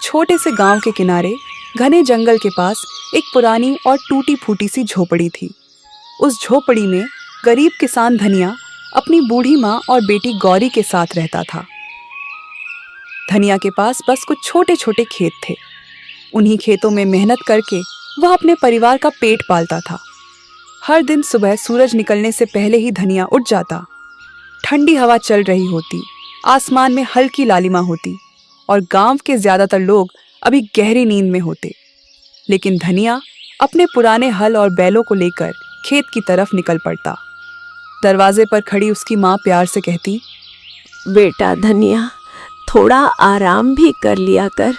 छोटे से गांव के किनारे घने जंगल के पास एक पुरानी और टूटी फूटी सी झोपड़ी थी। उस झोपड़ी में गरीब किसान धनिया अपनी बूढ़ी माँ और बेटी गौरी के साथ रहता था। धनिया के पास बस कुछ छोटे छोटे खेत थे। उन्हीं खेतों में मेहनत करके वह अपने परिवार का पेट पालता था। हर दिन सुबह सूरज निकलने से पहले ही धनिया उठ जाता। ठंडी हवा चल रही होती, आसमान में हल्की लालिमा होती और गांव के ज्यादातर लोग अभी गहरी नींद में होते। लेकिन धनिया अपने पुराने हल और बैलों को लेकर खेत की तरफ निकल पड़ता। दरवाजे पर खड़ी उसकी माँ प्यार से कहती, बेटा धनिया, थोड़ा आराम भी कर लिया कर।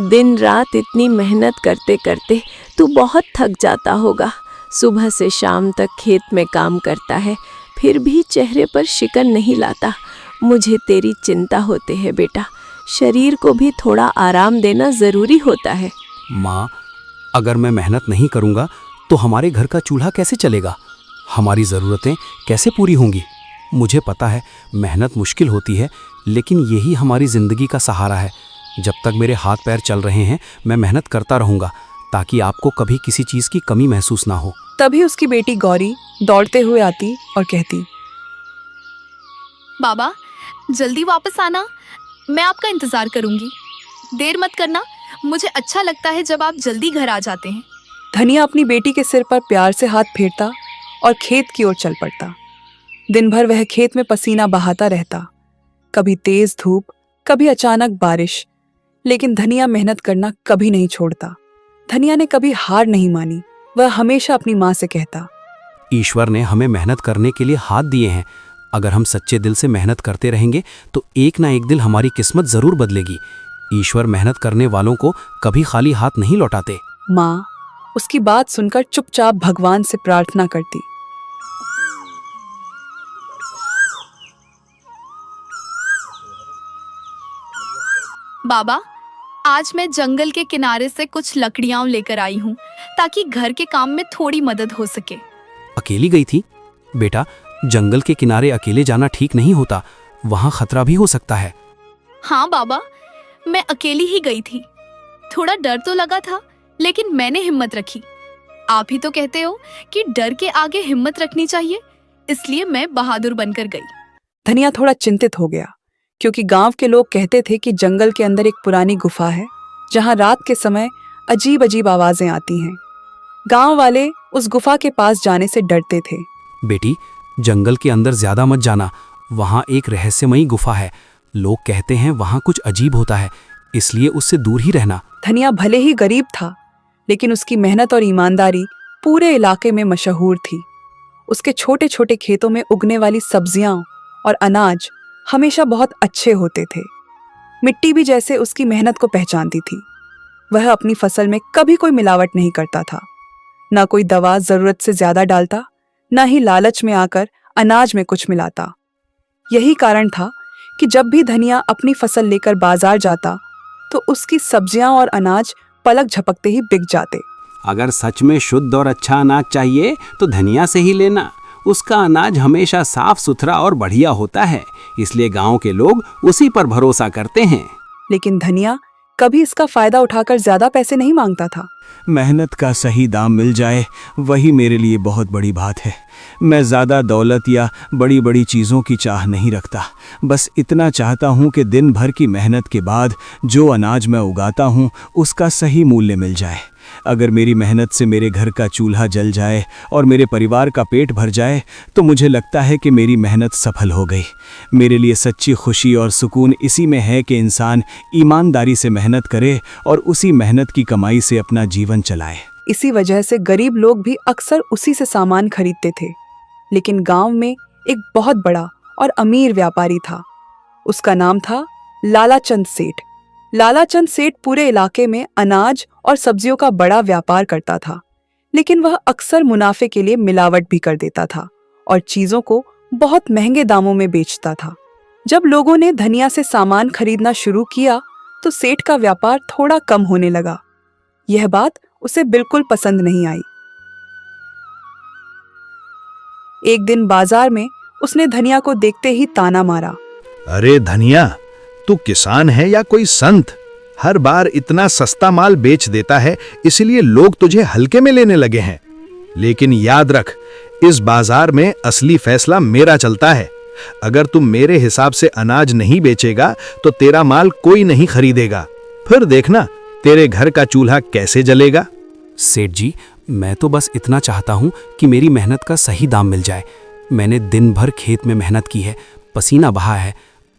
दिन रात इतनी मेहनत करते करते तू बहुत थक जाता होगा। सुबह से शाम तक खेत में काम करता है, फिर भी चेहरे पर शिकन नहीं लाता। मुझे तेरी चिंता होती है बेटा। शरीर को भी थोड़ा आराम देना जरूरी होता है। माँ, अगर मैं मेहनत नहीं करूँगा तो हमारे घर का चूल्हा कैसे चलेगा? हमारी ज़रूरतें कैसे पूरी होंगी? मुझे पता है मेहनत मुश्किल होती है, लेकिन यही हमारी ज़िंदगी का सहारा है। जब तक मेरे हाथ पैर चल रहे हैं मैं मेहनत करता रहूँगा, ताकि आपको कभी किसी चीज़ की कमी महसूस ना हो। तभी उसकी बेटी गौरी दौड़ते हुए आती और कहती, बाबा, जल्दी वापस आना, मैं आपका इंतजार करूंगी। देर मत करना, मुझे अच्छा लगता है जब आप जल्दी घर आ जाते हैं। धनिया अपनी बेटी के सिर पर प्यार से हाथ फेरता और खेत की ओर चल पड़ता। दिन भर वह खेत में पसीना बहाता रहता, कभी तेज धूप, कभी अचानक बारिश, लेकिन धनिया मेहनत करना कभी नहीं छोड़ता। धनिया ने कभी हार नहीं मानी। वह हमेशा अपनी माँ से कहता, ईश्वर ने हमें मेहनत करने के लिए हाथ दिए हैं। अगर हम सच्चे दिल से मेहनत करते रहेंगे तो एक ना एक दिन हमारी किस्मत ज़रूर बदलेगी। ईश्वर मेहनत करने वालों को कभी खाली हाथ नहीं लौटाते। माँ उसकी बात सुनकर चुपचाप भगवान से प्रार्थना करती। बाबा, आज मैं जंगल के किनारे से कुछ लकड़ियां लेकर आई हूँ, ताकि घर के काम में थोड़ी मदद हो सके। अकेली गई थी? बेटा, जंगल के किनारे अकेले जाना ठीक नहीं होता, वहाँ खतरा भी हो सकता है। हाँ बाबा, मैं अकेली ही गई थी। थोड़ा डर तो लगा था, लेकिन मैंने हिम्मत रखी। आप ही तो कहते हो कि डर के आगे हिम्मत रखनी चाहिए, इसलिए मैं बहादुर बनकर गई। धनिया थोड़ा चिंतित हो गया, क्योंकि गांव के लोग कहते थे कि जंगल के अंदर एक पुरानी गुफा है, जहां रात के समय अजीब अजीब आवाजें आती हैं। गांव वाले उस गुफा के पास जाने से डरते थे। बेटी, जंगल के अंदर ज्यादा मत जाना, वहाँ एक रहस्यमयी गुफा है। लोग कहते हैं वहाँ कुछ अजीब होता है, इसलिए उससे दूर ही रहना। धनिया भले ही गरीब था, लेकिन उसकी मेहनत और ईमानदारी पूरे इलाके में मशहूर थी। उसके छोटे छोटे खेतों में उगने वाली सब्जियां और अनाज हमेशा बहुत अच्छे होते थे। मिट्टी भी जैसे उसकी मेहनत को पहचानती थी। वह अपनी फसल में कभी कोई मिलावट नहीं करता था, ना कोई दवा जरूरत से ज्यादा डालता, ना ही लालच में आकर अनाज में कुछ मिलाता। यही कारण था कि जब भी धनिया अपनी फसल लेकर बाजार जाता तो उसकी सब्जियां और अनाज पलक झपकते ही बिक जाते। अगर सच में शुद्ध और अच्छा अनाज चाहिए तो धनिया से ही लेना। उसका अनाज हमेशा साफ सुथरा और बढ़िया होता है, इसलिए गांव के लोग उसी पर भरोसा करते हैं। लेकिन धनिया कभी इसका फायदा उठाकर ज्यादा पैसे नहीं मांगता था। मेहनत का सही दाम मिल जाए, वही मेरे लिए बहुत बड़ी बात है। मैं ज़्यादा दौलत या बड़ी बड़ी चीज़ों की चाह नहीं रखता। बस इतना चाहता हूँ कि दिन भर की मेहनत के बाद जो अनाज मैं उगाता हूँ उसका सही मूल्य मिल जाए। अगर मेरी मेहनत से मेरे घर का चूल्हा जल जाए और मेरे परिवार का पेट भर जाए तो मुझे लगता है कि मेरी मेहनत सफल हो गई। मेरे लिए सच्ची खुशी और सुकून इसी में है कि इंसान ईमानदारी से मेहनत करे और उसी मेहनत की कमाई से अपना जीवन चलाए। इसी वजह से गरीब लोग भी अक्सर उसी से सामान खरीदते थे। लेकिन गांव में एक बहुत बड़ा और अमीर व्यापारी था। उसका नाम था लालाचंद सेठ। लालाचंद सेठ पूरे इलाके में अनाज और सब्जियों का बड़ा व्यापार करता था, लेकिन वह अक्सर मुनाफे के लिए मिलावट भी कर देता था और चीजों को बहुत महंगे दामों में बेचता था। जब लोगों ने धनिया से सामान खरीदना शुरू किया तो सेठ का व्यापार थोड़ा कम होने लगा। यह बात उसे बिल्कुल पसंद नहीं आई। एक दिन बाजार में उसने धनिया को देखते ही ताना मारा। अरे धनिया, तू किसान है या कोई संत? हर बार इतना सस्ता माल बेच देता है, इसलिए लोग तुझे हल्के में लेने लगे हैं। लेकिन याद रख, इस बाजार में असली फैसला मेरा चलता है। अगर तुम मेरे हिसाब से अनाज नहीं बेचेगा तो तेरा माल कोई नहीं खरीदेगा। फिर देखना तेरे घर का चूल्हा कैसे जलेगा। सेठ जी, मैं तो बस इतना चाहता हूँ कि मेरी मेहनत का सही दाम मिल जाए। मैंने दिन भर खेत में मेहनत की है, पसीना बहा है।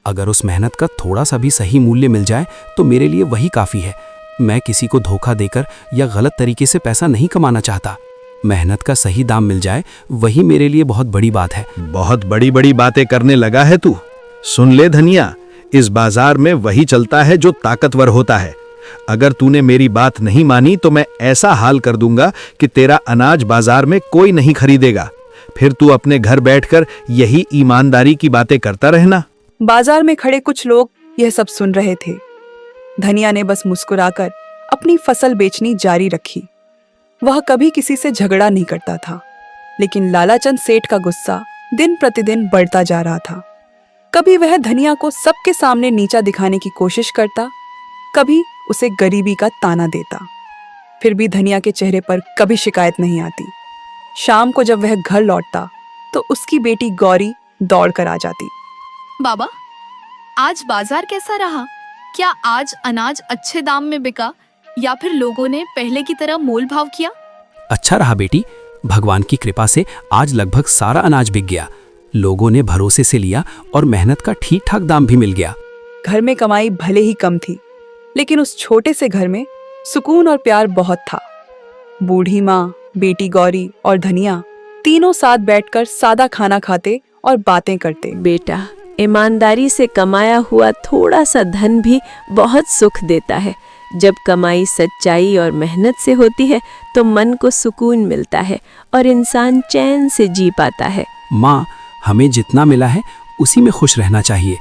अगर उस मेहनत का थोड़ा सा भी सही मूल्य मिल जाए तो मेरे लिए वही काफ़ी है। मैं किसी को धोखा देकर या गलत तरीके से पैसा नहीं कमाना चाहता। मेहनत का सही दाम मिल जाए वही मेरे लिए बहुत बड़ी बात है। बहुत बड़ी बड़ी बातें करने लगा है तू। सुन ले धनिया, इस बाजार में वही चलता है जो ताकतवर होता है। अगर तूने मेरी बात नहीं मानी तो मैं ऐसा हाल कर दूंगा कि तेरा अनाज बाजार में कोई नहीं खरीदेगा। फिर तू अपने घर बैठकर यही ईमानदारी की बातें करता रहना। बाजार में खड़े कुछ लोग यह सब सुन रहे थे। धनिया ने बस मुस्कुराकर अपनी फसल बेचनी जारी रखी। वह कभी किसी से झगड़ा नहीं करता था, लेकिन लालाचंद सेठ का गुस्सा दिन प्रतिदिन बढ़ता जा रहा था। कभी वह धनिया को सबके सामने नीचा दिखाने की कोशिश करता, कभी उसे गरीबी का ताना देता। फिर भी धनिया के चेहरे पर कभी शिकायत नहीं आती। शाम को जब वह घर लौटता तो उसकी बेटी गौरी दौड़ कर आ जाती। बाबा, आज बाजार कैसा रहा? क्या आज अनाज अच्छे दाम में बिका या फिर लोगों ने पहले की तरह मोल भाव किया? अच्छा रहा बेटी, भगवान की कृपा से आज लगभग सारा अनाज बिक गया। लोगों ने भरोसे से लिया और मेहनत का ठीक ठाक दाम भी मिल गया। घर में कमाई भले ही कम थी, लेकिन उस छोटे से घर में सुकून और प्यार बहुत था। बूढ़ी माँ, बेटी गौरी और धनिया तीनों साथ बैठकर सादा खाना खाते और बातें करते। बेटा, ईमानदारी से कमाया हुआ थोड़ा सा धन भी बहुत सुख देता है। जब कमाई सच्चाई और मेहनत से होती है तो मन को सुकून मिलता है और इंसान चैन से जी पाता है। माँ, हमें जितना मिला है उसी में खुश रहना चाहिए।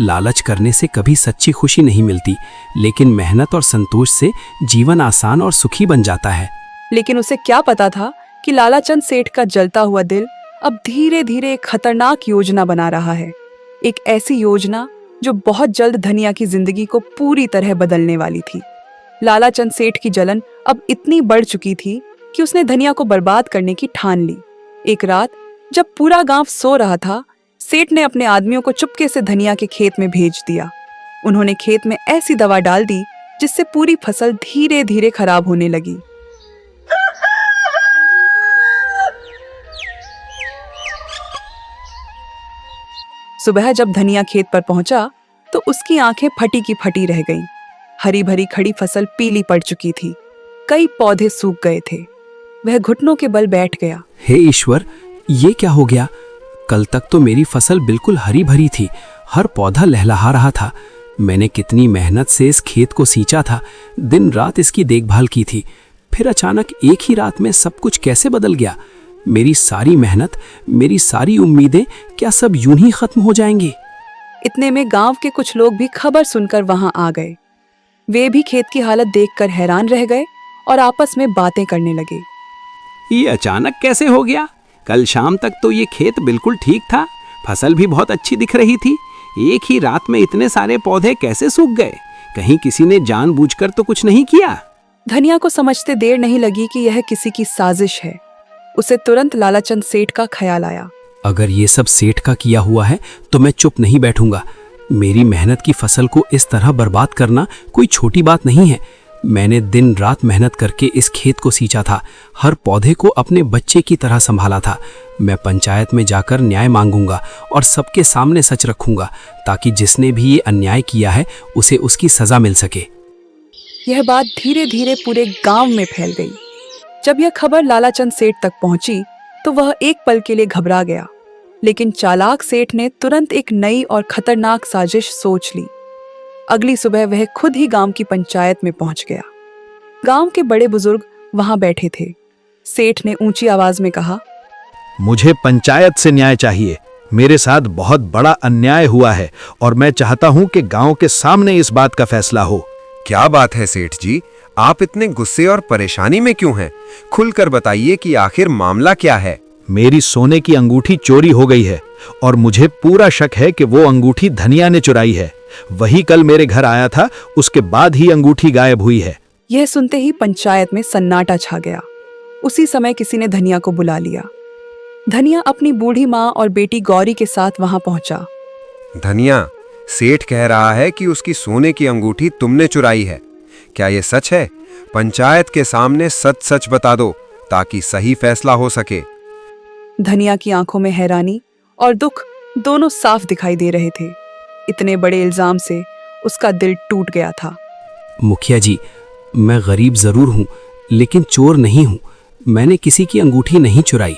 लालच करने से कभी सच्ची खुशी नहीं मिलती, लेकिन मेहनत और संतोष से जीवन आसान और सुखी बन जाता है। लेकिन उसे क्या पता था कि लालाचंद सेठ का जलता हुआ दिल अब धीरे धीरे एक खतरनाक योजना बना रहा है। एक ऐसी योजना जो बहुत जल्द धनिया की जिंदगी को पूरी तरह बदलने वाली थी। लालाचंद सेठ की जलन अब इतनी बढ़ चुकी थी कि उसने धनिया को बर्बाद करने की ठान ली। एक रात जब पूरा गांव सो रहा था, सेठ ने अपने आदमियों को चुपके से धनिया के खेत में भेज दिया। उन्होंने खेत में ऐसी दवा डाल दी जिससे पूरी फसल धीरे धीरे खराब होने लगी। सुबह जब धनिया खेत पर पहुंचा तो उसकी आंखें फटी की फटी रह गईं। हरी भरी खड़ी फसल पीली पड़ चुकी थी। कई पौधे सूख गए थे। वह घुटनों के बल बैठ गया। हे ईश्वर, ये क्या हो गया? कल तक तो मेरी फसल बिल्कुल हरी भरी थी, हर पौधा लहलहा रहा था। मैंने कितनी मेहनत से इस खेत को सींचा था, दिन रात इसकी देखभाल की थी। फिर अचानक एक ही रात में सब कुछ कैसे बदल गया? मेरी सारी मेहनत, मेरी सारी उम्मीदें क्या सब यूं ही खत्म हो जाएंगी? इतने में गांव के कुछ लोग भी खबर सुनकर वहां आ गए। वे भी खेत की हालत देखकर हैरान रह गए और आपस में बातें करने लगे। ये अचानक कैसे हो गया? कल शाम तक तो ये खेत बिल्कुल ठीक था, फसल भी बहुत अच्छी दिख रही थी। एक ही रात में इतने सारे पौधे कैसे सूख गए? कहीं किसी ने जानबूझकर तो कुछ नहीं किया? धनिया को समझते देर नहीं लगी कि यह किसी की साजिश है। उसे तुरंत लालाचंद सेठ का ख्याल आया। अगर ये सब सेठ का किया हुआ है तो मैं चुप नहीं बैठूंगा। मेरी मेहनत की फसल को इस तरह बर्बाद करना कोई छोटी बात नहीं है। मैंने दिन रात मेहनत करके इस खेत को सींचा था, हर पौधे को अपने बच्चे की तरह संभाला था। मैं पंचायत में जाकर न्याय मांगूंगा और सबके सामने सच रखूंगा, ताकि जिसने भी ये अन्याय किया है उसे उसकी सजा मिल सके। यह बात धीरे धीरे पूरे गांव में फैल गई। जब यह खबर लालाचंद सेठ तक पहुंची तो वह एक पल के लिए घबरा गया, लेकिन चालाक सेठ ने तुरंत एक नई और खतरनाक साजिश सोच ली। अगली सुबह वह खुद ही गांव की पंचायत में पहुंच गया। गांव के बड़े बुजुर्ग वहां बैठे थे। सेठ ने ऊंची आवाज में कहा, मुझे पंचायत से न्याय चाहिए। मेरे साथ बहुत बड़ा अन्याय हुआ है और मैं चाहता हूं कि गांव के सामने इस बात का फैसला हो। क्या बात है सेठ जी, आप इतने गुस्से और परेशानी में क्यों हैं? खुलकर बताइए कि आखिर मामला क्या है। मेरी सोने की अंगूठी चोरी हो गई है और मुझे पूरा शक है कि वो अंगूठी धनिया ने चुराई है। वही कल मेरे घर आया था, उसके बाद ही अंगूठी गायब हुई है। यह सुनते ही पंचायत में सन्नाटा छा गया। उसी समय किसी ने धनिया को बुला लिया। धनिया अपनी बूढ़ी माँ और बेटी गौरी के साथ वहां पहुंचा। धनिया, सेठ कह रहा है कि उसकी सोने की अंगूठी तुमने चुराई है। क्या ये सच है? पंचायत के सामने सच सच बता दो ताकि सही फैसला हो सके। धनिया की आंखों में हैरानी और दुख दोनों साफ दिखाई दे रहे थे। इतने बड़े इल्जाम से उसका दिल टूट गया था। मुखिया जी, मैं गरीब जरूर हूँ लेकिन चोर नहीं हूँ। मैंने किसी की अंगूठी नहीं चुराई।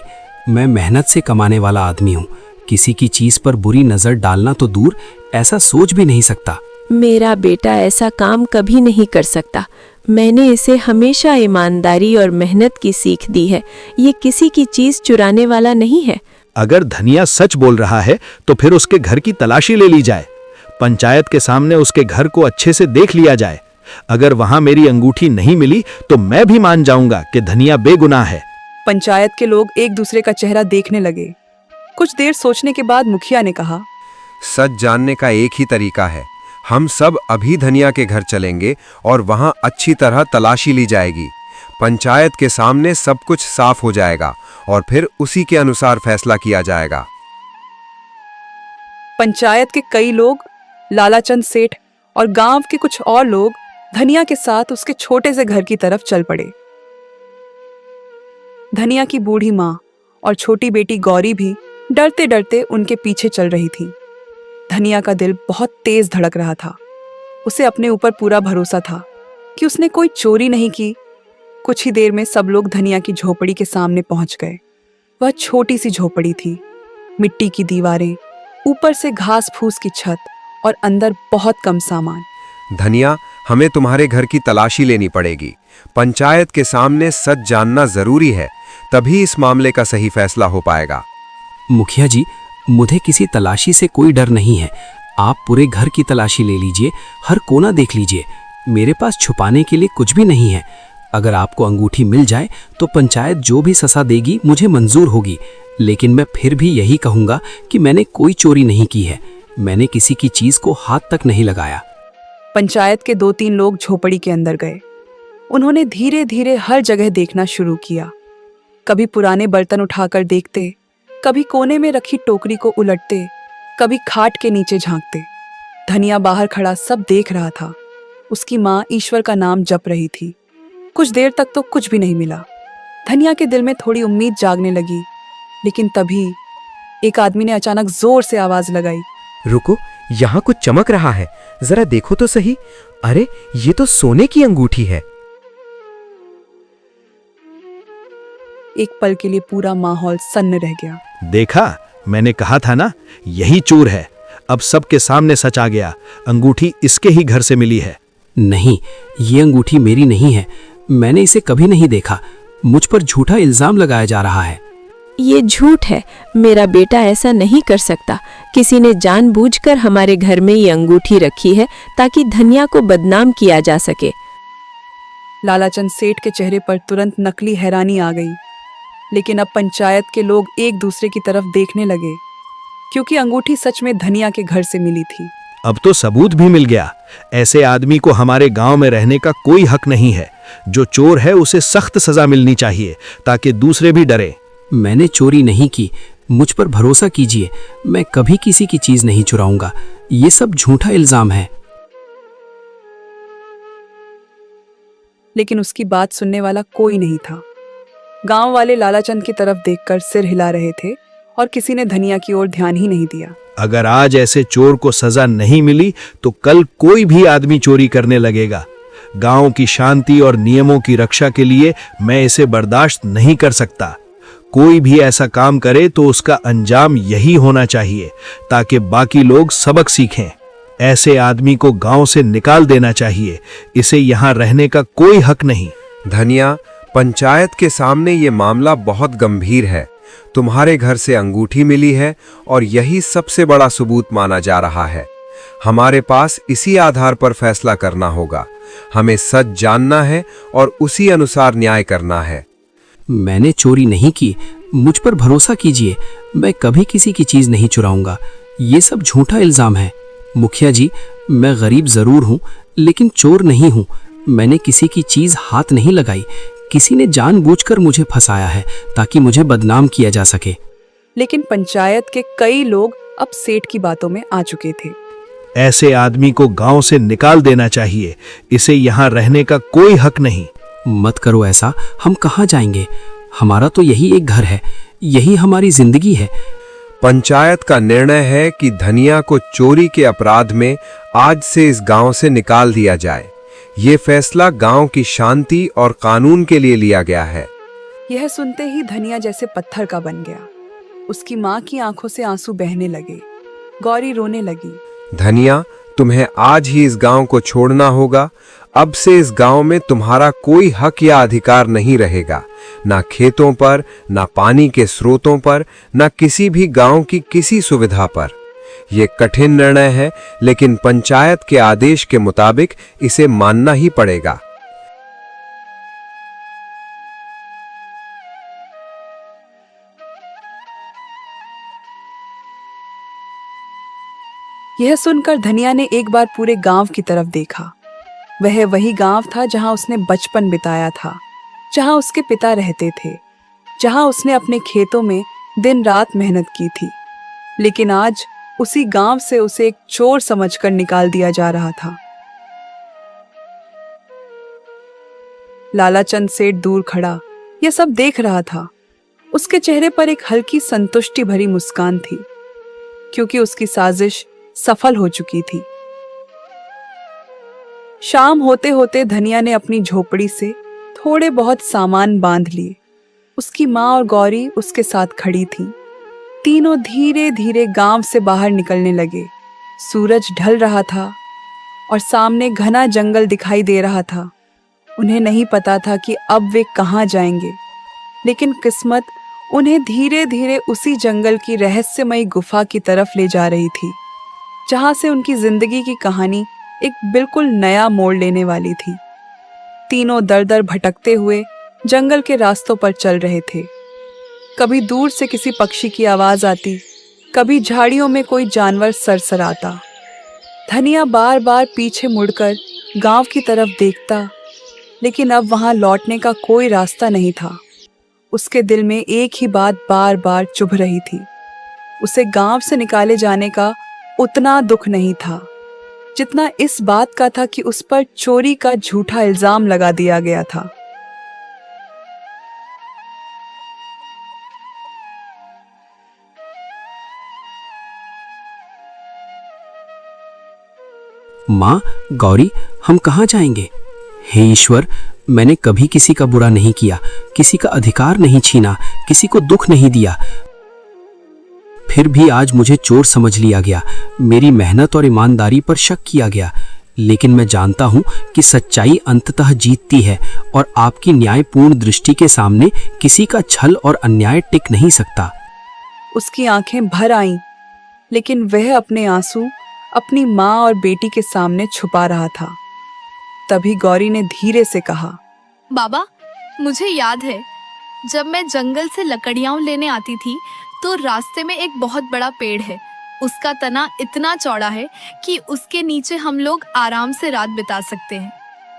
मैं मेहनत से कमाने वाला आदमी हूँ। किसी की चीज पर बुरी नजर डालना तो दूर, ऐसा सोच भी नहीं सकता। मेरा बेटा ऐसा काम कभी नहीं कर सकता। मैंने इसे हमेशा ईमानदारी और मेहनत की सीख दी है। ये किसी की चीज चुराने वाला नहीं है। अगर धनिया सच बोल रहा है तो फिर उसके घर की तलाशी ले ली जाए। पंचायत के सामने उसके घर को अच्छे से देख लिया जाए। अगर वहां मेरी अंगूठी नहीं मिली तो मैं भी मान जाऊंगा कि धनिया बेगुनाह है। पंचायत के लोग एक दूसरे का चेहरा देखने लगे। कुछ देर सोचने के बाद मुखिया ने कहा, सच जानने का एक ही तरीका है। हम सब अभी धनिया के घर चलेंगे और वहां अच्छी तरह तलाशी ली जाएगी। पंचायत के सामने सब कुछ साफ हो जाएगा और फिर उसी के अनुसार फैसला किया जाएगा। पंचायत के कई लोग, लालाचंद सेठ और गांव के कुछ और लोग धनिया के साथ उसके छोटे से घर की तरफ चल पड़े। धनिया की बूढ़ी माँ और छोटी बेटी गौरी भी डरते डरते उनके पीछे चल रही थी। धनिया का दिल बहुत तेज धड़क रहा था। उसे अपने ऊपर पूरा भरोसा था कि उसने कोई चोरी नहीं की। कुछ ही देर में सब लोग धनिया की झोपड़ी के सामने पहुंच गए। वह छोटी सी झोपड़ी थी, मिट्टी की दीवारें, ऊपर से घास फूस की छत और अंदर बहुत कम सामान। धनिया, हमें तुम्हारे घर की तलाशी लेनी पड़ेगी। पंचायत के सामने सच जानना जरूरी है, तभी इस मामले का सही फैसला हो पाएगा। मुखिया जी, मुझे किसी तलाशी से कोई डर नहीं है। आप पूरे घर की तलाशी ले लीजिए, हर कोना देख लीजिए। मेरे पास छुपाने के लिए कुछ भी नहीं है। अगर आपको अंगूठी मिल जाए तो पंचायत जो भी सजा देगी मुझे मंजूर होगी। लेकिन मैं फिर भी यही कहूँगा कि मैंने कोई चोरी नहीं की है। मैंने किसी की चीज को हाथ तक नहीं लगाया। पंचायत के 2-3 लोग झोपड़ी के अंदर गए। उन्होंने धीरे धीरे हर जगह देखना शुरू किया। कभी पुराने बर्तन उठाकर देखते, कभी कोने में रखी टोकरी को उलटते, कभी खाट के नीचे झांकते। धनिया बाहर खड़ा सब देख रहा था। उसकी माँ ईश्वर का नाम जप रही थी। कुछ देर तक तो कुछ भी नहीं मिला। धनिया के दिल में थोड़ी उम्मीद जागने लगी, लेकिन तभी एक आदमी ने अचानक जोर से आवाज लगाई, रुको, यहाँ कुछ चमक रहा है, जरा देखो तो सही। अरे, ये तो सोने की अंगूठी है। एक पल के लिए पूरा माहौल सन्न रह गया। देखा, मैंने कहा था ना, यही चोर है। अब सबके सामने सच आ गया। अंगूठी इसके ही घर से मिली है। नहीं, ये अंगूठी मेरी नहीं है। मैंने इसे कभी नहीं देखा। मुझ पर झूठा इल्जाम लगाया जा रहा है। ये झूठ है। मेरा बेटा ऐसा नहीं कर सकता। किसी ने जानबूझकर हमारे घर में ये अंगूठी रखी है ताकि धनिया को बदनाम किया जा सके। लालाचंद सेठ के चेहरे पर तुरंत नकली हैरानी आ गई। लेकिन अब पंचायत के लोग एक दूसरे की तरफ देखने लगे, क्योंकि अंगूठी सच में धनिया के घर से मिली थी। अब तो सबूत भी मिल गया। ऐसे आदमी को हमारे गांव में रहने का कोई हक नहीं है। जो चोर है उसे सख्त सजा मिलनी चाहिए ताकि दूसरे भी डरे। मैंने चोरी नहीं की। मुझ पर भरोसा कीजिए, मैं कभी किसी की चीज नहीं चुराऊंगा। ये सब झूठा इल्जाम है। लेकिन उसकी बात सुनने वाला कोई नहीं था। गांव वाले लालाचंद की तरफ देखकर सिर हिला रहे थे और किसी ने धनिया की ओर ध्यान ही नहीं दिया। अगर आज ऐसे चोर को सजा नहीं मिली तो कल कोई भी आदमी चोरी करने लगेगा। गांव की शांति और नियमों की रक्षा के लिए मैं इसे बर्दाश्त नहीं कर सकता। कोई भी ऐसा काम करे तो उसका अंजाम यही होना चाहिए ताकि बाकी लोग सबक सीखें। ऐसे आदमी को गांव से निकाल देना चाहिए। इसे यहाँ रहने का कोई हक नहीं। धनिया, पंचायत के सामने ये मामला बहुत गंभीर है। तुम्हारे घर से अंगूठी मिली है और यही सबसे बड़ा सबूत माना जा रहा है। हमारे पास इसी आधार पर फैसला करना होगा। हमें सच जानना है और उसी अनुसार न्याय करना है। मैंने चोरी नहीं की। मुझ पर भरोसा कीजिए, मैं कभी किसी की चीज नहीं चुराऊंगा। ये सब झूठा इल्जाम है। मुखिया जी, मैं गरीब जरूर हूँ, लेकिन चोर नहीं हूँ। मैंने किसी की चीज हाथ नहीं लगाई। किसी ने जानबूझकर मुझे फंसाया है ताकि मुझे बदनाम किया जा सके। लेकिन पंचायत के कई लोग अब सेठ की बातों में आ चुके थे। ऐसे आदमी को गांव से निकाल देना चाहिए। इसे यहाँ रहने का कोई हक नहीं। मत करो ऐसा, हम कहाँ जाएंगे? हमारा तो यही एक घर है, यही हमारी जिंदगी है। पंचायत का निर्णय है कि धनिया को चोरी के अपराध में आज से इस गांव से निकाल दिया जाए। ये फैसला गांव की शांति और कानून के लिए लिया गया है। यह सुनते ही धनिया जैसे पत्थर का बन गया। उसकी माँ की आंखों से आंसू बहने लगे। गौरी रोने लगी। धनिया, तुम्हें आज ही इस गांव को छोड़ना होगा। अब से इस गांव में तुम्हारा कोई हक या अधिकार नहीं रहेगा, ना खेतों पर, ना पानी के स्रोतों पर, ना किसी भी गांव की किसी सुविधा पर। यह कठिन निर्णय है, लेकिन पंचायत के आदेश के मुताबिक इसे मानना ही पड़ेगा। यह सुनकर धनिया ने एक बार पूरे गांव की तरफ देखा। वह वही गांव था जहां उसने बचपन बिताया था, जहां उसके पिता रहते थे, जहां उसने अपने खेतों में दिन रात मेहनत की थी। लेकिन आज उसी गांव से उसे एक चोर समझकर निकाल दिया जा रहा था। लालाचंद सेठ दूर खड़ा यह सब देख रहा था। उसके चेहरे पर एक हल्की संतुष्टि भरी मुस्कान थी, क्योंकि उसकी साजिश सफल हो चुकी थी। शाम होते होते धनिया ने अपनी झोपड़ी से थोड़े बहुत सामान बांध लिए। उसकी माँ और गौरी उसके साथ खड़ी थीं। तीनों धीरे धीरे गांव से बाहर निकलने लगे। सूरज ढल रहा था और सामने घना जंगल दिखाई दे रहा था। उन्हें नहीं पता था कि अब वे कहाँ जाएंगे, लेकिन किस्मत उन्हें धीरे धीरे उसी जंगल की रहस्यमयी गुफा की तरफ ले जा रही थी, जहां से उनकी जिंदगी की कहानी एक बिल्कुल नया मोड़ लेने वाली थी। तीनों दर दर भटकते हुए जंगल के रास्तों पर चल रहे थे। कभी दूर से किसी पक्षी की आवाज आती, कभी झाड़ियों में कोई जानवर सरसराता। धनिया बार बार पीछे मुड़कर गांव की तरफ देखता, लेकिन अब वहां लौटने का कोई रास्ता नहीं था। उसके दिल में एक ही बात बार बार चुभ रही थी। उसे गांव से निकाले जाने का उतना दुख नहीं था जितना इस बात का था कि उस पर चोरी का झूठा इल्जाम लगा दिया गया था। माँ, गौरी, हम कहाँ जाएंगे? हे ईश्वर, मैंने कभी किसी का बुरा नहीं किया, किसी का अधिकार नहीं छीना, किसी को दुख नहीं दिया। फिर भी आज मुझे चोर समझ लिया गया, मेरी मेहनत और ईमानदारी पर शक किया गया। लेकिन मैं जानता हूँ कि सच्चाई अंततः जीतती है और आपकी न्यायपूर्ण दृष्टि के सामने किसी का छल और अन्याय टिक नहीं सकता। उसकी आंखें भर आईं, लेकिन वह अपने आंसू अपनी माँ और बेटी के सामने छुपा रहा था। तभी गौरी ने धीरे से कहा, बाबा, मुझे याद है जब मैं जंगल से लकड़ियां लेने आती थी तो रास्ते में एक बहुत बड़ा पेड़ है। उसका तना इतना चौड़ा है कि उसके नीचे हम लोग आराम से रात बिता सकते हैं।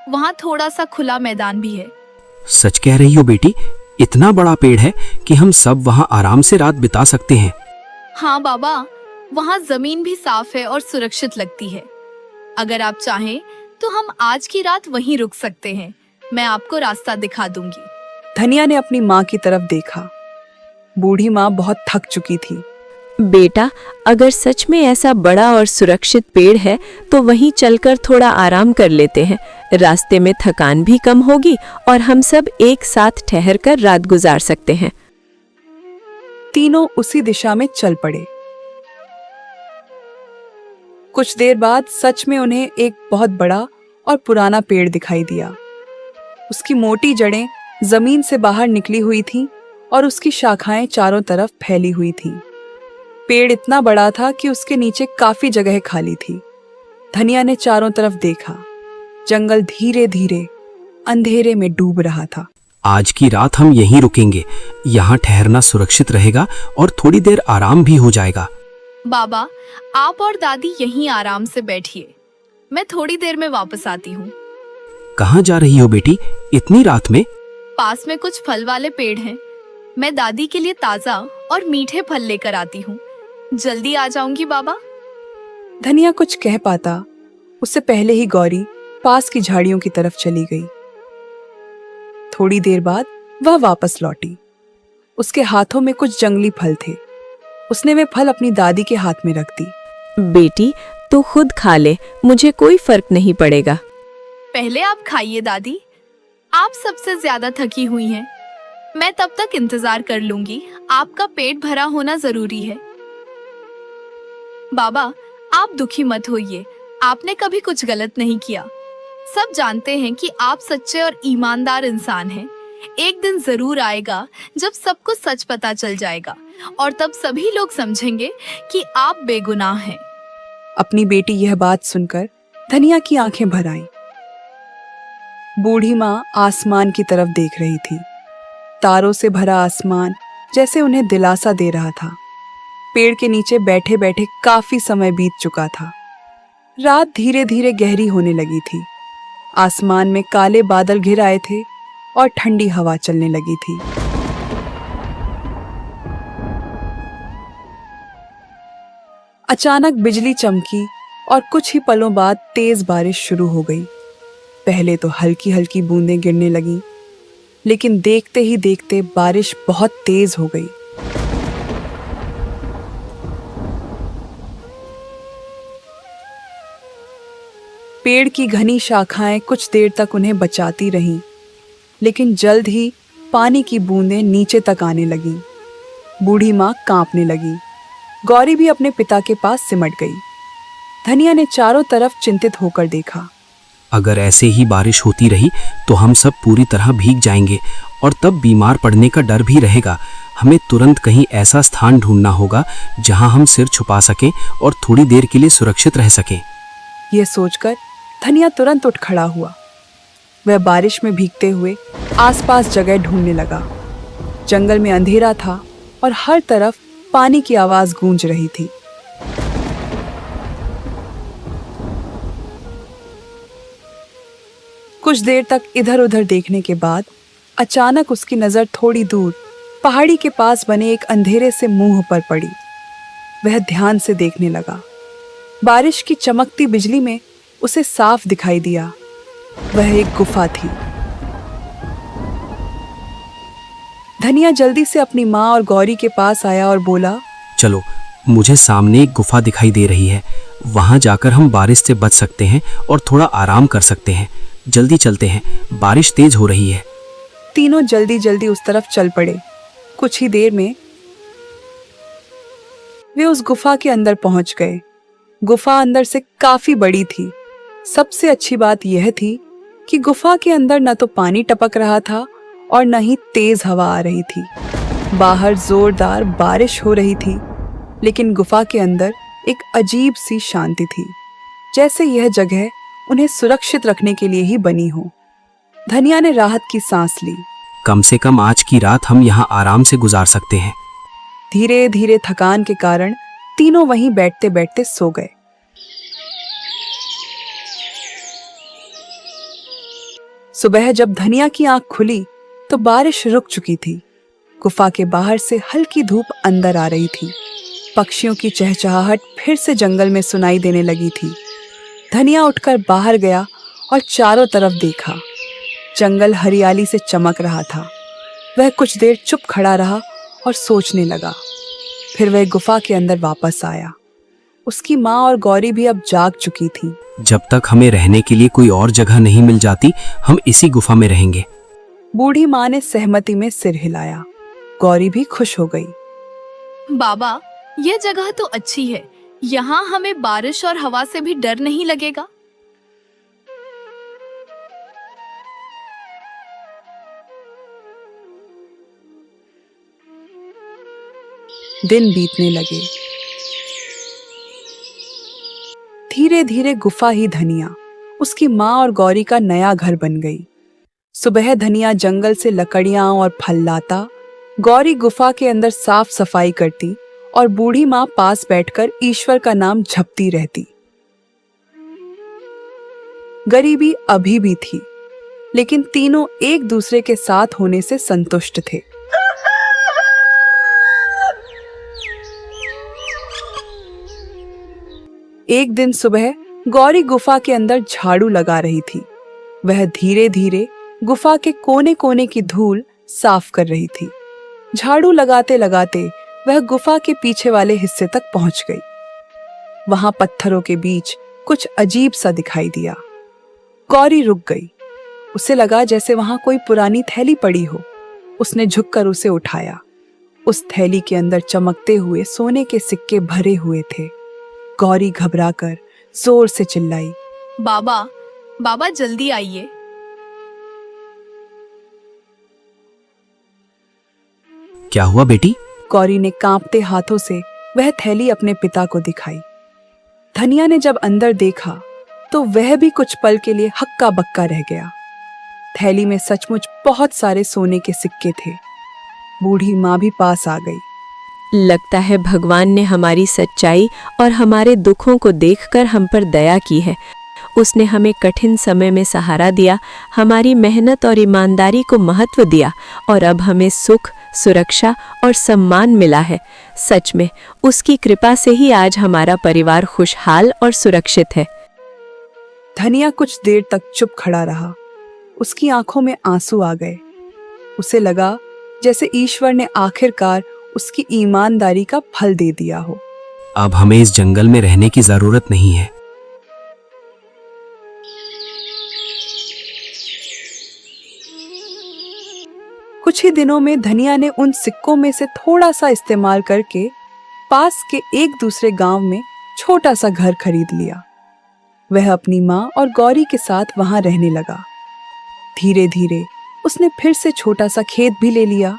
वहाँ थोड़ा सा खुला मैदान भी है। सच कह रही हो बेटी? इतना बड़ा पेड़ है कि हम सब वहाँ आराम से रात बिता सकते हैं? हाँ बाबा, वहाँ जमीन भी साफ है और सुरक्षित लगती है। अगर आप चाहें तो हम आज की रात वहीं रुक सकते हैं। मैं आपको रास्ता दिखा दूंगी। धनिया ने अपनी माँ की तरफ देखा। बूढ़ी माँ बहुत थक चुकी थी। बेटा, अगर सच में ऐसा बड़ा और सुरक्षित पेड़ है तो वहीं चलकर थोड़ा आराम कर लेते हैं। रास्ते में थकान भी कम होगी और हम सब एक साथ ठहरकर रात गुजार सकते हैं। तीनों उसी दिशा में चल पड़े। कुछ देर बाद सच में उन्हें एक बहुत बड़ा और पुराना पेड़ दिखाई दिया। उसकी मोटी जड़ें जमीन से बाहर निकली हुई थीं और उसकी शाखाएं चारों तरफ फैली हुई थीं। पेड़ इतना बड़ा था कि उसके नीचे काफी जगह खाली थी। धनिया ने चारों तरफ देखा। जंगल धीरे धीरे अंधेरे में डूब रहा था। आज की रात हम यहीं रुकेंगे। यहाँ ठहरना सुरक्षित रहेगा और थोड़ी देर आराम भी हो जाएगा। बाबा, आप और दादी यहीं आराम से बैठिए, मैं थोड़ी देर में वापस आती हूँ। कहाँ जा रही हो बेटी इतनी रात में? पास में कुछ फल वाले पेड़ हैं, मैं दादी के लिए ताजा और मीठे फल लेकर आती हूँ। जल्दी आ जाऊंगी बाबा। धनिया कुछ कह पाता उससे पहले ही गौरी पास की झाड़ियों की तरफ चली गई। थोड़ी देर बाद वह वापस लौटी। उसके हाथों में कुछ जंगली फल थे। उसने वे फल अपनी दादी के हाथ में रख दी। बेटी, तू खुद खा ले, मुझे कोई फर्क नहीं पड़ेगा। पहले आप खाइए दादी, आप सबसे ज्यादा थकी हुई हैं। मैं तब तक इंतजार कर लूंगी, आपका पेट भरा होना जरूरी है। बाबा, आप दुखी मत होइए, आपने कभी कुछ गलत नहीं किया। सब जानते हैं कि आप सच्चे और ईमानदार इंसान हैं। एक दिन जरूर आएगा जब सबको सच पता चल जाएगा और तब सभी लोग समझेंगे कि आप बेगुनाह हैं। अपनी बेटी यह बात सुनकर धनिया की आंखें भर आईं। बूढ़ी माँ आसमान की तरफ देख रही थी। तारों से भरा आसमान जैसे उन्हें दिलासा दे रहा था। पेड़ के नीचे बैठे बैठे काफी समय बीत चुका था। रात धीरे धीरे गहरी होने लगी थी। आसमान में काले बादल घिर आए थे और ठंडी हवा चलने लगी थी। अचानक बिजली चमकी और कुछ ही पलों बाद तेज बारिश शुरू हो गई। पहले तो हल्की हल्की बूंदें गिरने लगीं, लेकिन देखते ही देखते बारिश बहुत तेज हो गई। पेड़ की घनी शाखाएं कुछ देर तक उन्हें बचाती रहीं, लेकिन जल्द ही पानी की बूंदें नीचे तक आने लगीं। बूढ़ी माँ कांपने लगी। गौरी भी अपने पिता के पास सिमट गई। धनिया ने चारों तरफ चिंतित होकर देखा। अगर ऐसे ही बारिश होती रही तो हम सब पूरी तरह भीग जाएंगे और तब बीमार पड़ने का डर भी रहेगा। हमें तुरंत कहीं ऐसा स्थान ढूंढना होगा जहां हम सिर छुपा सकें और थोड़ी देर के लिए सुरक्षित रह सकें। यह सोचकर धनिया तुरंत उठ खड़ा हुआ। वह बारिश में भीगते हुए आसपास जगह ढूंढने लगा। जंगल में अंधेरा था और हर तरफ पानी की आवाज गूंज रही थी। कुछ देर तक इधर उधर देखने के बाद अचानक उसकी नजर थोड़ी दूर पहाड़ी के पास बने एक अंधेरे से मुंह पर पड़ी। वह ध्यान से देखने लगा। बारिश की चमकती बिजली में उसे साफ दिखाई दिया। वह एक गुफा थी। धनिया जल्दी से अपनी माँ और गौरी के पास आया और बोला, चलो, मुझे सामने एक गुफा दिखाई दे रही है। वहां जाकर हम बारिश से बच सकते हैं और थोड़ा आराम कर सकते हैं। जल्दी चलते हैं, बारिश तेज हो रही है। तीनों जल्दी जल्दी उस तरफ चल पड़े। कुछ ही देर में वे उस गुफा के अंदर पहुंच गए। गुफा अंदर से काफी बड़ी थी। सबसे अच्छी बात यह थी कि गुफा के अंदर न तो पानी टपक रहा था और न ही तेज हवा आ रही थी। बाहर जोरदार बारिश हो रही थी, लेकिन गुफा के अंदर एक अजीब सी शांति थी, जैसे यह जगह उन्हें सुरक्षित रखने के लिए ही बनी हो। धनिया ने राहत की सांस ली। कम से कम आज की रात हम यहाँ आराम से गुजार सकते हैं। धीरे धीरे थकान के कारण तीनों वहीं बैठते बैठते सो गए। सुबह जब धनिया की आंख खुली तो बारिश रुक चुकी थी। गुफा के बाहर से हल्की धूप अंदर आ रही थी। पक्षियों की चहचहाहट फिर से जंगल में सुनाई देने लगी थी। धनिया उठकर बाहर गया और चारों तरफ देखा। जंगल हरियाली से चमक रहा था। वह कुछ देर चुप खड़ा रहा और सोचने लगा। फिर वह गुफा के अंदर वापस आया। उसकी माँ और गौरी भी अब जाग चुकी थी। जब तक हमें रहने के लिए कोई और जगह नहीं मिल जाती, हम इसी गुफा में रहेंगे। बूढ़ी माँ ने सहमति में सिर हिलाया। गौरी भी खुश हो गई। बाबा, यह जगह तो अच्छी है। यहाँ हमें बारिश और हवा से भी डर नहीं लगेगा। दिन बीतने लगे। धीरे धीरे गुफा ही धनिया, उसकी माँ और गौरी का नया घर बन गई। सुबह धनिया जंगल से लकड़ियां और फल लाता, गौरी गुफा के अंदर साफ सफाई करती और बूढ़ी माँ पास बैठकर ईश्वर का नाम जपती रहती। गरीबी अभी भी थी, लेकिन तीनों एक दूसरे के साथ होने से संतुष्ट थे। एक दिन सुबह गौरी गुफा के अंदर झाड़ू लगा रही थी। वह धीरे धीरे गुफा के कोने कोने की धूल साफ कर रही थी। झाड़ू लगाते लगाते वह गुफा के पीछे वाले हिस्से तक पहुंच गई। वहां पत्थरों के बीच कुछ अजीब सा दिखाई दिया। गौरी रुक गई। उसे लगा जैसे वहां कोई पुरानी थैली पड़ी हो। उसने झुककर उसे उठाया। उस थैली के अंदर चमकते हुए सोने के सिक्के भरे हुए थे। गौरी घबराकर जोर से चिल्लाई, बाबा, बाबा जल्दी आइए। क्या हुआ बेटी? गौरी ने कांपते हाथों से वह थैली अपने पिता को दिखाई। धनिया ने जब अंदर देखा तो वह भी कुछ पल के लिए हक्का बक्का रह गया। थैली में सचमुच बहुत सारे सोने के सिक्के थे। बूढ़ी माँ भी पास आ गई। लगता है भगवान ने हमारी सच्चाई और हमारे दुखों को देखकर हम पर दया की है। उसने हमें कठिन समय में सहारा दिया, हमारी मेहनत और ईमानदारी को महत्व दिया और अब हमें सुख, सुरक्षा और सम्मान मिला है। सच में उसकी कृपा से ही आज हमारा परिवार खुशहाल और सुरक्षित है। धनिया कुछ देर तक चुप खड़ा रहा। उसकी आंखों में आंसू आ गए। उसे लगा जैसे ईश्वर ने आखिरकार उसकी ईमानदारी का फल दे दिया हो। अब हमें इस जंगल में रहने की जरूरत नहीं है। कुछ ही दिनों में धनिया ने उन सिक्कों में से थोड़ा सा इस्तेमाल करके पास के एक दूसरे गांव में छोटा सा घर खरीद लिया। वह अपनी माँ और गौरी के साथ वहां रहने लगा। धीरे धीरे उसने फिर से छोटा सा खेत भी ले लिया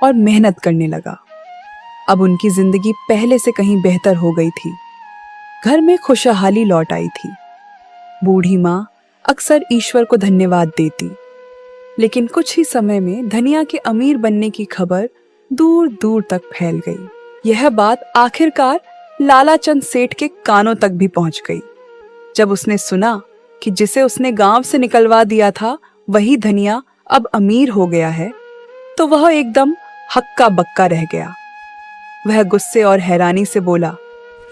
और मेहनत करने लगा। अब उनकी जिंदगी पहले से कहीं बेहतर हो गई थी। घर में खुशहाली लौट आई थी। बूढ़ी माँ अक्सर ईश्वर को धन्यवाद देती, लेकिन कुछ ही समय में धनिया के अमीर बनने की खबर दूर दूर तक फैल गई। यह बात आखिरकार लालाचंद सेठ के कानों तक भी पहुंच गई। जब उसने सुना कि जिसे उसने गांव से निकलवा दिया था वही धनिया अब अमीर हो गया है, तो वह एकदम हक्का बक्का रह गया। वह गुस्से और हैरानी से बोला,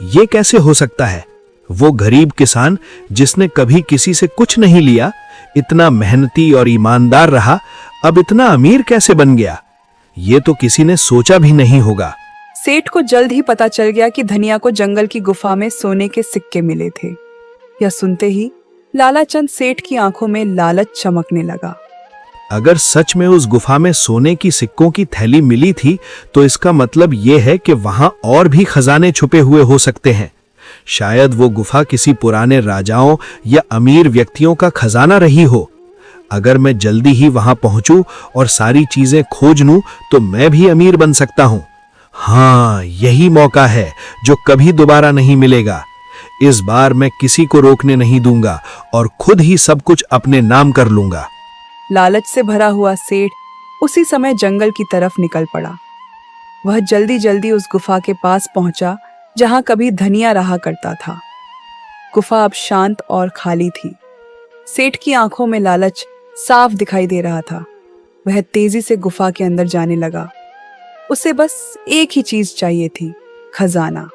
ये कैसे हो सकता है? वो गरीब किसान जिसने कभी किसी से कुछ नहीं लिया, इतना मेहनती और ईमानदार रहा, अब इतना अमीर कैसे बन गया? ये तो किसी ने सोचा भी नहीं होगा। सेठ को जल्द ही पता चल गया कि धनिया को जंगल की गुफा में सोने के सिक्के मिले थे। यह सुनते ही लालाचंद सेठ की आंखों में लालच चमकने लगा। अगर सच में उस गुफा में सोने की सिक्कों की थैली मिली थी, तो इसका मतलब यह है कि वहां और भी खजाने छुपे हुए हो सकते हैं। शायद वो गुफा किसी पुराने राजाओं या अमीर व्यक्तियों का खजाना रही हो। अगर मैं जल्दी ही वहां पहुंचूं और सारी चीजें खोज लूं, तो मैं भी अमीर बन सकता हूं। हाँ, यही मौका है जो कभी दोबारा नहीं मिलेगा। इस बार मैं किसी को रोकने नहीं दूंगा और खुद ही सब कुछ अपने नाम कर लूंगा। लालच से भरा हुआ सेठ उसी समय जंगल की तरफ निकल पड़ा। वह जल्दी जल्दी उस गुफा के पास पहुंचा जहां कभी धनिया रहा करता था। गुफा अब शांत और खाली थी। सेठ की आंखों में लालच साफ दिखाई दे रहा था। वह तेजी से गुफा के अंदर जाने लगा। उसे बस एक ही चीज चाहिए थी, खजाना।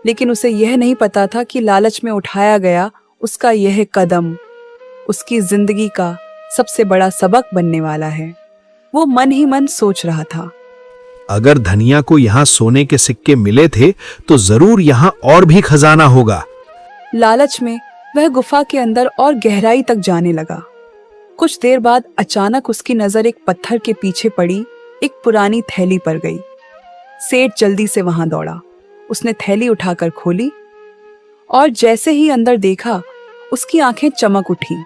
लेकिन उसे यह नहीं पता था कि लालच में उठाया गया उसका यह कदम उसकी जिंदगी का सबसे बड़ा सबक बनने वाला है। वो मन ही मन सोच रहा था, अगर धनिया को यहाँ सोने के सिक्के मिले थे, तो जरूर यहाँ और भी खजाना होगा। लालच में वह गुफा के अंदर और गहराई तक जाने लगा। कुछ देर बाद अचानक उसकी नजर एक पत्थर के पीछे पड़ी एक पुरानी थैली पर गई। सेठ जल्दी से वहां दौड़ा। उसने थैली उठाकर खोली और जैसे ही अंदर देखा, उसकी आंखें चमक उठी।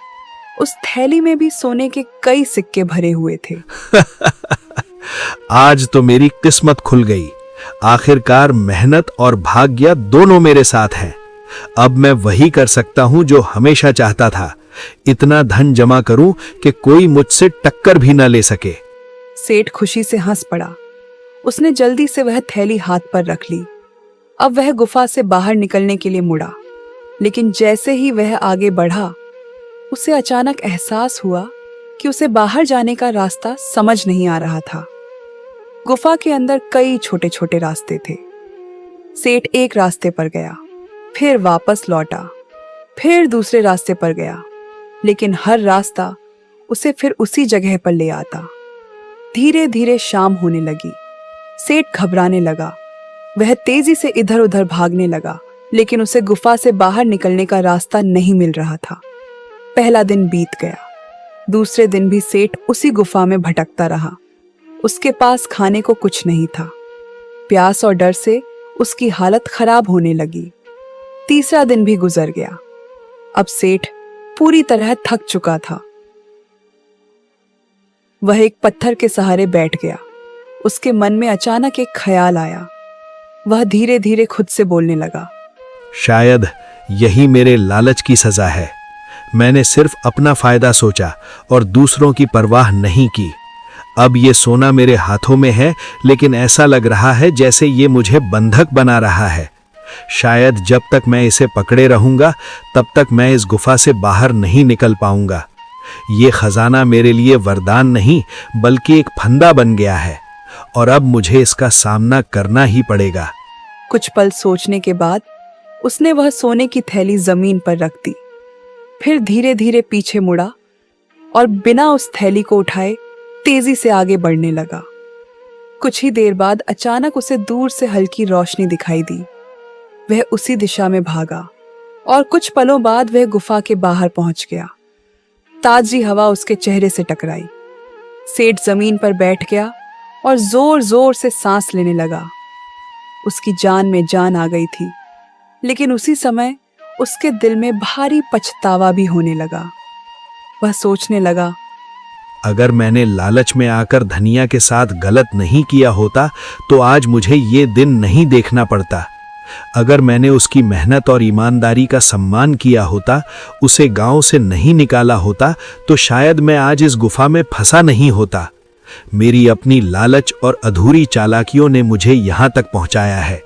उस थैली में भी सोने के कई सिक्के भरे हुए थे। आज तो मेरी किस्मत खुल गई। आखिरकार मेहनत और भाग्य दोनों मेरे साथ हैं। अब मैं वही कर सकता हूं जो हमेशा चाहता था, इतना धन जमा करूं कि कोई मुझसे टक्कर भी न ले सके। सेठ खुशी से हंस पड़ा। उसने जल्दी से वह थैली हाथ पर रख ली। अब वह गुफा से बाहर निकलने के लिए मुड़ा, लेकिन जैसे ही वह आगे बढ़ा, उसे अचानक एहसास हुआ कि उसे बाहर जाने का रास्ता समझ नहीं आ रहा था। गुफा के अंदर कई छोटे छोटे रास्ते थे। सेठ एक रास्ते पर गया, फिर वापस लौटा, फिर दूसरे रास्ते पर गया, लेकिन हर रास्ता उसे फिर उसी जगह पर ले आता। धीरे धीरे शाम होने लगी। सेठ घबराने लगा। वह तेजी से इधर उधर भागने लगा, लेकिन उसे गुफा से बाहर निकलने का रास्ता नहीं मिल रहा था। पहला दिन बीत गया। दूसरे दिन भी सेठ उसी गुफा में भटकता रहा। उसके पास खाने को कुछ नहीं था। प्यास और डर से उसकी हालत खराब होने लगी। तीसरा दिन भी गुजर गया। अब सेठ पूरी तरह थक चुका था। वह एक पत्थर के सहारे बैठ गया। उसके मन में अचानक एक ख्याल आया। वह धीरे धीरे खुद से बोलने लगा, शायद यही मेरे लालच की सजा है। मैंने सिर्फ अपना फायदा सोचा और दूसरों की परवाह नहीं की। अब ये सोना मेरे हाथों में है, लेकिन ऐसा लग रहा है जैसे ये मुझे बंधक बना रहा है। शायद जब तक मैं इसे पकड़े रहूंगा, तब तक मैं इस गुफा से बाहर नहीं निकल पाऊंगा। ये खजाना मेरे लिए वरदान नहीं, बल्कि एक फंदा बन गया है, और अब मुझे इसका सामना करना ही पड़ेगा। कुछ पल सोचने के बाद उसने वह सोने की थैली जमीन पर रख दी। फिर धीरे धीरे पीछे मुड़ा और बिना उस थैली को उठाए तेजी से आगे बढ़ने लगा। कुछ ही देर बाद अचानक उसे दूर से हल्की रोशनी दिखाई दी। वह उसी दिशा में भागा और कुछ पलों बाद वह गुफा के बाहर पहुंच गया। ताजी हवा उसके चेहरे से टकराई। सेठ जमीन पर बैठ गया और जोर जोर से सांस लेने लगा। उसकी जान में जान आ गई थी, लेकिन उसी समय उसके दिल में भारी पछतावा भी होने लगा। वह सोचने लगा, अगर मैंने लालच में आकर धनिया के साथ गलत नहीं किया होता, तो आज मुझे ये दिन नहीं देखना पड़ता। अगर मैंने उसकी मेहनत और ईमानदारी का सम्मान किया होता, उसे गांव से नहीं निकाला होता, तो शायद मैं आज इस गुफा में फंसा नहीं होता। मेरी अपनी लालच और अधूरी चालाकियों ने मुझे यहां तक पहुंचाया है।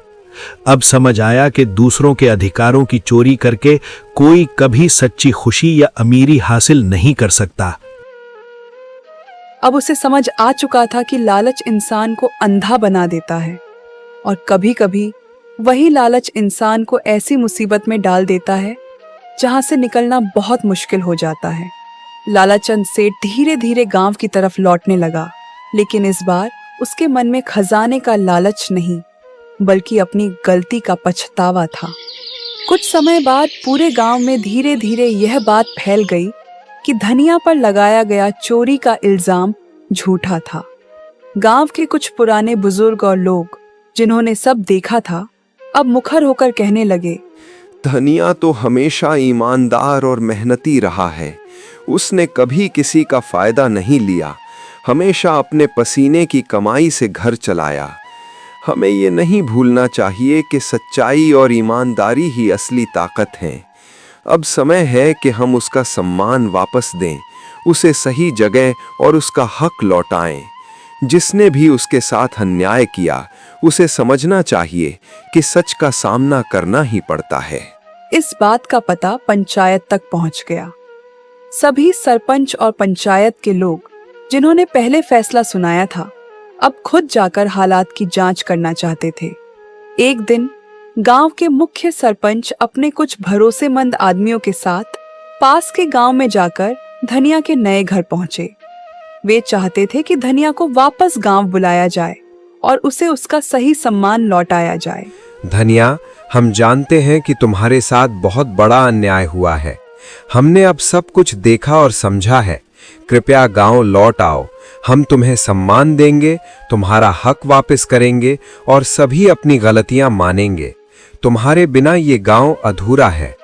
अब समझ आया कि दूसरों के अधिकारों की चोरी करके कोई कभी सच्ची खुशी या अमीरी हासिल नहीं कर सकता। अब उसे समझ आ चुका था कि लालच इंसान को अंधा बना देता है, और कभी-कभी वही लालच इंसान को ऐसी मुसीबत में डाल देता है जहां से निकलना बहुत मुश्किल हो जाता है। लालाचंद सेठ धीरे धीरे गांव की तरफ लौटने लगा, लेकिन इस बार उसके मन में खजाने का लालच नहीं, बल्कि अपनी गलती का पछतावा था। कुछ समय बाद पूरे गांव में धीरे धीरे यह बात फैल गई कि धनिया पर लगाया गया चोरी का इल्जाम झूठा था। गांव के कुछ पुराने बुजुर्ग और लोग, जिन्होंने सब देखा था, अब मुखर होकर कहने लगे, धनिया तो हमेशा ईमानदार और मेहनती रहा है। उसने कभी किसी का फायदा नहीं लिया, हमेशा अपने पसीने की कमाई से घर चलाया। हमें ये नहीं भूलना चाहिए कि सच्चाई और ईमानदारी ही असली ताकत हैं। अब समय है कि हम उसका सम्मान वापस दें, उसे सही जगह और उसका हक लौटाएं। जिसने भी उसके साथ अन्याय किया, उसे समझना चाहिए कि सच का सामना करना ही पड़ता है। इस बात का पता पंचायत तक पहुंच गया। सभी सरपंच और पंचायत के लोग, जिन्होंने पहले फैसला सुनाया था, अब खुद जाकर हालात की जांच करना चाहते थे। एक दिन गांव के मुख्य सरपंच अपने कुछ भरोसेमंद आदमियों के साथ पास के गांव में जाकर धनिया के नए घर पहुंचे। वे चाहते थे कि धनिया को वापस गांव बुलाया जाए और उसे उसका सही सम्मान लौटाया जाए। धनिया, हम जानते हैं कि तुम्हारे साथ बहुत बड़ा अन्याय हुआ है। हमने अब सब कुछ देखा और समझा है। कृपया गांव लौट आओ। हम तुम्हें सम्मान देंगे, तुम्हारा हक वापस करेंगे और सभी अपनी गलतियां मानेंगे। तुम्हारे बिना ये गांव अधूरा है।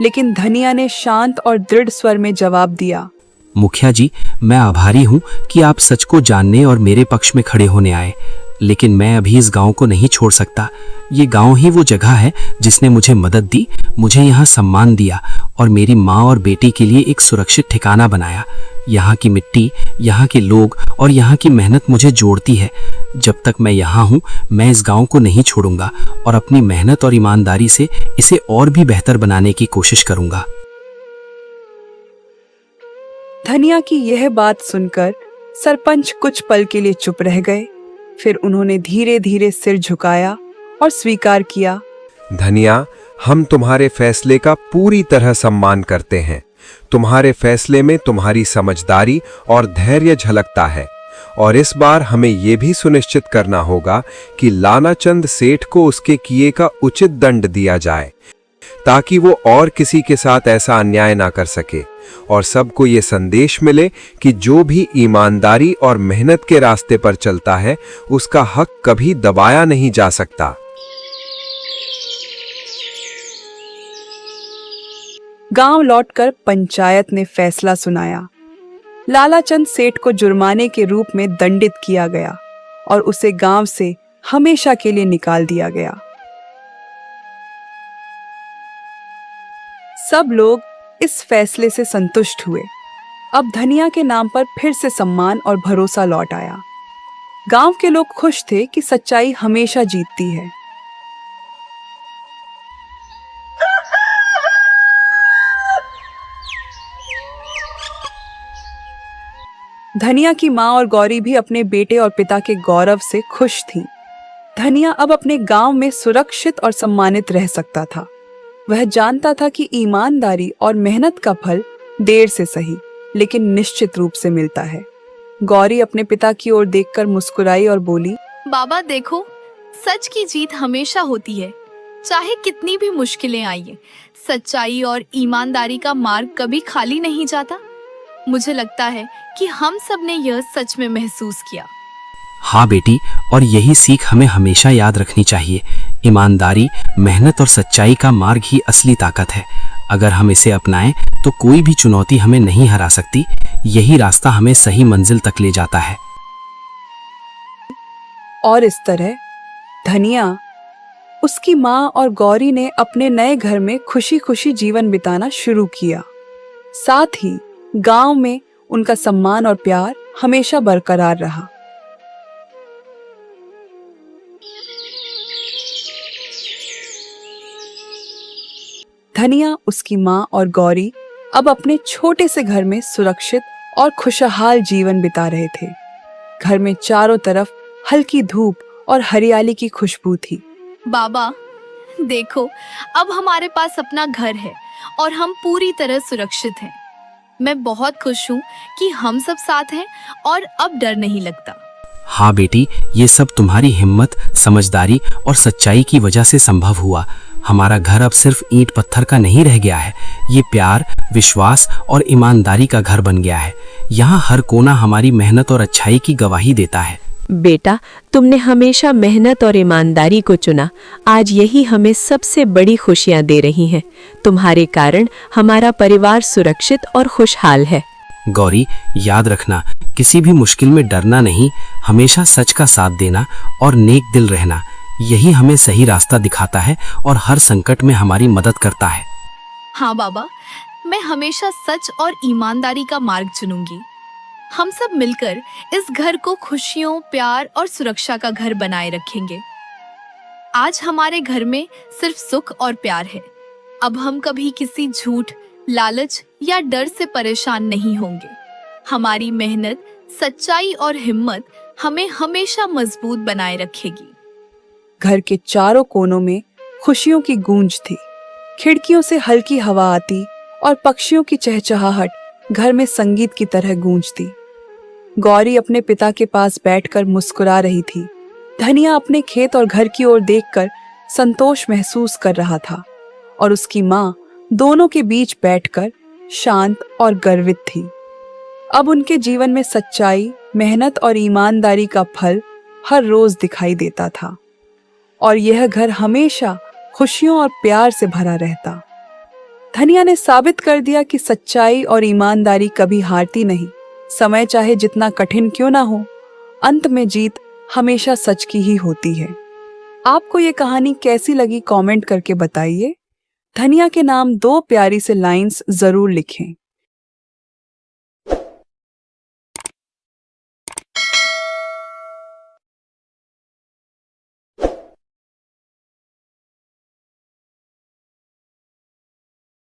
लेकिन धनिया ने शांत और दृढ़ स्वर में जवाब दिया, मुखिया जी, मैं आभारी हूँ कि आप सच को जानने और मेरे पक्ष में खड़े होने आए, लेकिन मैं अभी इस गांव को नहीं छोड़ सकता। ये गांव ही वो जगह है जिसने मुझे मदद दी, मुझे यहाँ सम्मान दिया और मेरी माँ और बेटी के लिए एक सुरक्षित ठिकाना बनाया। यहाँ की मिट्टी, यहाँ के लोग और यहाँ की मेहनत मुझे जोड़ती है। जब तक मैं यहाँ हूँ, मैं इस गांव को नहीं छोड़ूंगा और अपनी मेहनत और ईमानदारी से इसे और भी बेहतर बनाने की कोशिश करूंगा। धनिया की यह बात सुनकर सरपंच कुछ पल के लिए चुप रह गए। फिर उन्होंने धीरे धीरे सिर झुकाया और स्वीकार किया। धनिया, हम तुम्हारे फैसले का पूरी तरह सम्मान करते हैं। तुम्हारे फैसले में तुम्हारी समझदारी और धैर्य झलकता है और इस बार हमें यह भी सुनिश्चित करना होगा कि लानाचंद सेठ को उसके किए का उचित दंड दिया जाए, ताकि वो और किसी के साथ ऐसा अन्याय ना कर सके और सबको ये संदेश मिले कि जो भी ईमानदारी और मेहनत के रास्ते पर चलता है उसका हक कभी दबाया नहीं जा सकता। गांव लौटकर पंचायत ने फैसला सुनाया। लालाचंद सेठ को जुर्माने के रूप में दंडित किया गया और उसे गांव से हमेशा के लिए निकाल दिया गया। सब लोग इस फैसले से संतुष्ट हुए। अब धनिया के नाम पर फिर से सम्मान और भरोसा लौट आया। गांव के लोग खुश थे कि सच्चाई हमेशा जीतती है। धनिया की माँ और गौरी भी अपने बेटे और पिता के गौरव से खुश थीं। धनिया अब अपने गांव में सुरक्षित और सम्मानित रह सकता था। वह जानता था कि ईमानदारी और मेहनत का फल देर से सही लेकिन निश्चित रूप से मिलता है। गौरी अपने पिता की ओर देखकर मुस्कुराई और बोली, बाबा देखो, सच की जीत हमेशा होती है, चाहे कितनी भी मुश्किलें आइए। सच्चाई और ईमानदारी का मार्ग कभी खाली नहीं जाता। मुझे लगता है कि हम सब ने यह सच में महसूस किया। हाँ बेटी, और यही सीख हमें हमेशा याद रखनी चाहिए। ईमानदारी, मेहनत और सच्चाई का मार्ग ही असली ताकत है। अगर हम इसे अपनाएं तो कोई भी चुनौती हमें नहीं हरा सकती। यही रास्ता हमें सही मंजिल तक ले जाता है। और इस तरह धनिया, उसकी माँ और गौरी ने अपने नए घर में खुशी खुशी जीवन बिताना शुरू किया। साथ ही गांव में उनका सम्मान और प्यार हमेशा बरकरार रहा। धनिया, उसकी माँ और गौरी अब अपने छोटे से घर में सुरक्षित और खुशहाल जीवन बिता रहे थे। घर में चारों तरफ हल्की धूप और हरियाली की खुशबू थी। बाबा देखो, अब हमारे पास अपना घर है और हम पूरी तरह सुरक्षित हैं। मैं बहुत खुश हूँ कि हम सब साथ हैं और अब डर नहीं लगता। हाँ बेटी, ये सब तुम्हारी हिम्मत, समझदारी और सच्चाई की वजह से संभव हुआ। हमारा घर अब सिर्फ ईंट पत्थर का नहीं रह गया है, ये प्यार, विश्वास और ईमानदारी का घर बन गया है। यहाँ हर कोना हमारी मेहनत और अच्छाई की गवाही देता है। बेटा, तुमने हमेशा मेहनत और ईमानदारी को चुना। आज यही हमें सबसे बड़ी खुशियां दे रही हैं। तुम्हारे कारण हमारा परिवार सुरक्षित और खुशहाल है। गौरी, याद रखना, किसी भी मुश्किल में डरना नहीं, हमेशा सच का साथ देना और नेक दिल रहना, यही हमें सही रास्ता दिखाता है और हर संकट में हमारी मदद करता है। हाँ बाबा, मैं हमेशा सच और ईमानदारी का मार्ग चुनूंगी। हम सब मिलकर इस घर को खुशियों, प्यार और सुरक्षा का घर बनाए रखेंगे। आज हमारे घर में सिर्फ सुख और प्यार है। अब हम कभी किसी झूठ, लालच या डर से परेशान नहीं होंगे। हमारी मेहनत, सच्चाई और हिम्मत हमें हमेशा मजबूत बनाए रखेगी। घर के चारों कोनों में खुशियों की गूंज थी। खिड़कियों से हल्की हवा आती और पक्षियों की चहचहाहट घर में संगीत की तरह गूंजती। गौरी अपने पिता के पास बैठकर मुस्कुरा रही थी। धनिया अपने खेत और घर की ओर देखकर संतोष महसूस कर रहा था और उसकी माँ दोनों के बीच बैठकर शांत और गर्वित थी। अब उनके जीवन में सच्चाई, मेहनत और ईमानदारी का फल हर रोज दिखाई देता था और यह घर हमेशा खुशियों और प्यार से भरा रहता। धनिया ने साबित कर दिया कि सच्चाई और ईमानदारी कभी हारती नहीं। समय चाहे जितना कठिन क्यों ना हो, अंत में जीत हमेशा सच की ही होती है। आपको ये कहानी कैसी लगी कमेंट करके बताइए। धनिया के नाम 2 प्यारी से लाइंस जरूर लिखें।